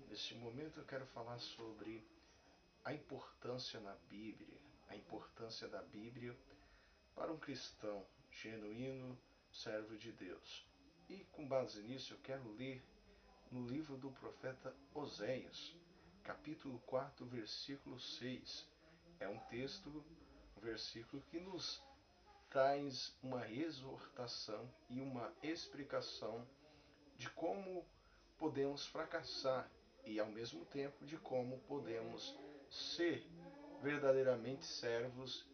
Neste momento eu quero falar sobre a importância na Bíblia, a importância da Bíblia para um cristão genuíno, servo de Deus. E com base nisso eu quero ler no livro do profeta Oséias, capítulo 4, versículo 6. É um texto, um versículo que nos traz uma exortação e uma explicação de como podemos fracassar e, ao mesmo tempo, de como podemos ser verdadeiramente servos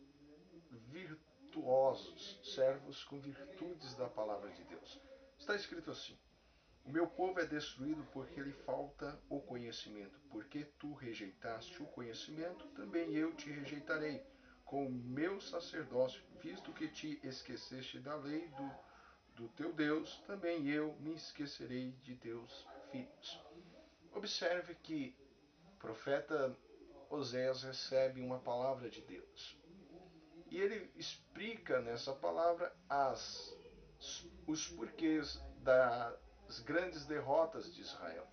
virtuosos, servos com virtudes da palavra de Deus. Está escrito assim: o meu povo é destruído porque lhe falta o conhecimento. Porque tu rejeitaste o conhecimento, também eu te rejeitarei com o meu sacerdócio, visto que te esqueceste da lei do teu Deus, também eu me esquecerei de teus filhos. Observe que o profeta Oséias recebe uma palavra de Deus. E ele explica nessa palavra os porquês das grandes derrotas de Israel.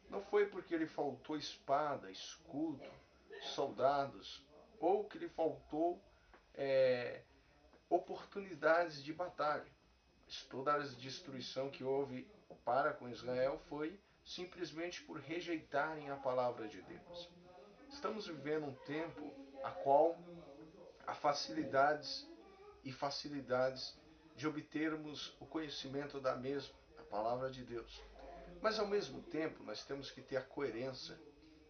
Não foi porque lhe faltou espada, escudo, soldados, ou que lhe faltou é, oportunidades de batalha. Mas toda a destruição que houve para com Israel foi simplesmente por rejeitarem a palavra de Deus. Estamos vivendo um tempo a qual há facilidades de obtermos o conhecimento da mesma, a palavra de Deus. Mas ao mesmo tempo, nós temos que ter a coerência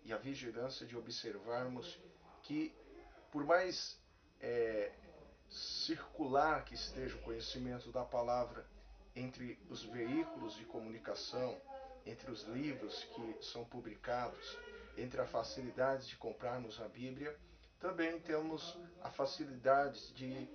e a vigilância de observarmos que, por mais é, circular que esteja o conhecimento da palavra entre os veículos de comunicação, entre os livros que são publicados, entre a facilidade de comprarmos a Bíblia, também temos a facilidade de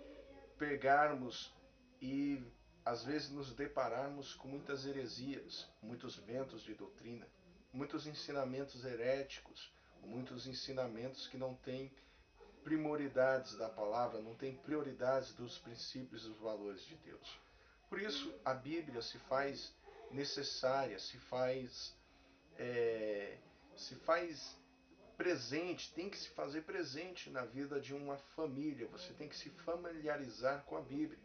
pegarmos e às vezes nos depararmos com muitas heresias, muitos ventos de doutrina, muitos ensinamentos heréticos, muitos ensinamentos que não têm primoridades da palavra, não têm prioridades dos princípios e dos valores de Deus. Por isso, a Bíblia se faz necessária, é, se faz presente, tem que se fazer presente na vida de uma família. Você tem que se familiarizar com a Bíblia.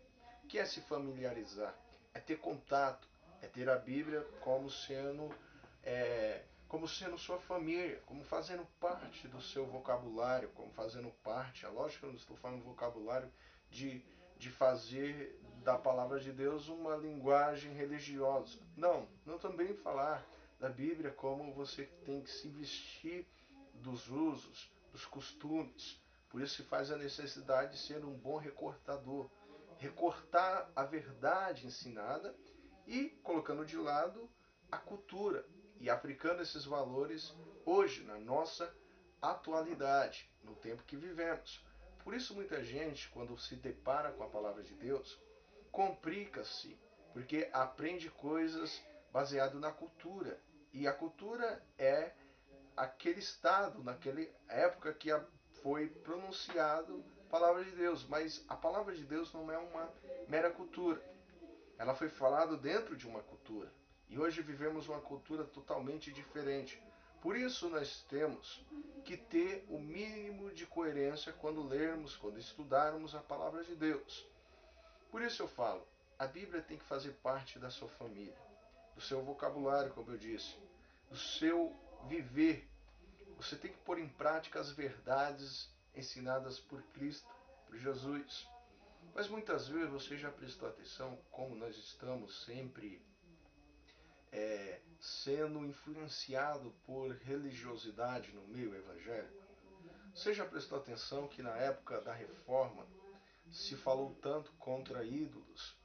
O que é se familiarizar? É ter contato, é ter a Bíblia como sendo sua família, como fazendo parte do seu vocabulário, como fazendo parte. É lógico que eu não estou falando vocabulário de, de fazer da palavra de Deus uma linguagem religiosa. Não, não também falar da Bíblia como você tem que se vestir dos usos, dos costumes. Por isso se faz a necessidade de ser um bom recortador. Recortar a verdade ensinada e colocando de lado a cultura e aplicando esses valores hoje, na nossa atualidade, no tempo que vivemos. Por isso muita gente, quando se depara com a palavra de Deus, complica-se, porque aprende coisas baseado na cultura. E a cultura é aquele estado, naquela época que foi pronunciado a palavra de Deus. Mas a palavra de Deus não é uma mera cultura. Ela foi falada dentro de uma cultura. E hoje vivemos uma cultura totalmente diferente. Por isso nós temos que ter o mínimo de coerência quando lermos, quando estudarmos a palavra de Deus. Por isso eu falo, a Bíblia tem que fazer parte da sua família, do seu vocabulário, como eu disse, do seu viver. Você tem que pôr em prática as verdades ensinadas por Cristo, por Jesus. Mas muitas vezes você já prestou atenção como nós estamos sempre sendo influenciado por religiosidade no meio evangélico? Você já prestou atenção que na época da reforma se falou tanto contra ídolos,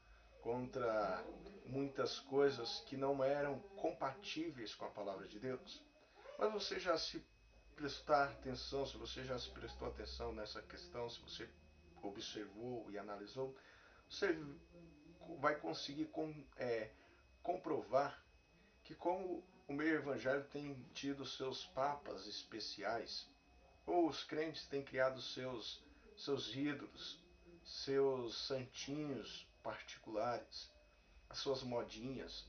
contra muitas coisas que não eram compatíveis com a palavra de Deus? Mas você já se prestar atenção, se você já se prestou atenção nessa questão, se você observou e analisou, você vai conseguir comprovar que como o meio evangélico tem tido seus papas especiais, ou os crentes têm criado seus ídolos, seus santinhos particulares, as suas modinhas,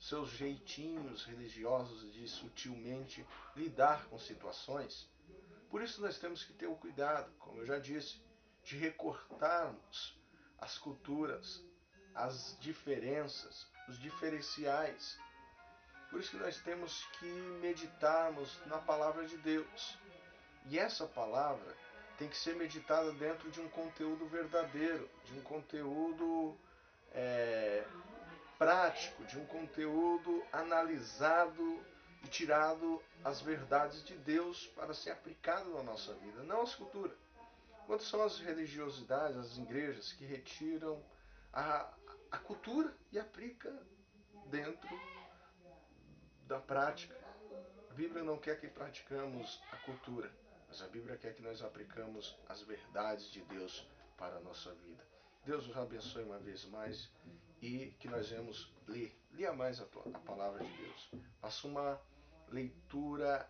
seus jeitinhos religiosos de sutilmente lidar com situações. Por isso nós temos que ter o cuidado, como eu já disse, de recortarmos as culturas, as diferenças, os diferenciais. Por isso que nós temos que meditarmos na palavra de Deus. E essa palavra tem que ser meditada dentro de um conteúdo verdadeiro, de um conteúdo prático, de um conteúdo analisado e tirado as verdades de Deus para ser aplicado na nossa vida, não as culturas. Quanto são as religiosidades, as igrejas que retiram a, a cultura e aplica dentro da prática. A Bíblia não quer que praticamos a cultura, mas a Bíblia quer que nós aplicamos as verdades de Deus para a nossa vida. Deus nos abençoe uma vez mais e que nós vamos ler. Leia mais a palavra de Deus. Faça uma leitura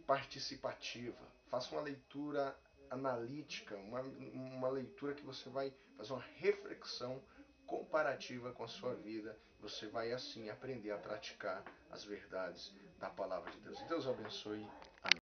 participativa. Faça uma leitura analítica, uma leitura que você vai fazer uma reflexão comparativa com a sua vida. Você vai assim aprender a praticar as verdades da palavra de Deus. Deus abençoe. Amém.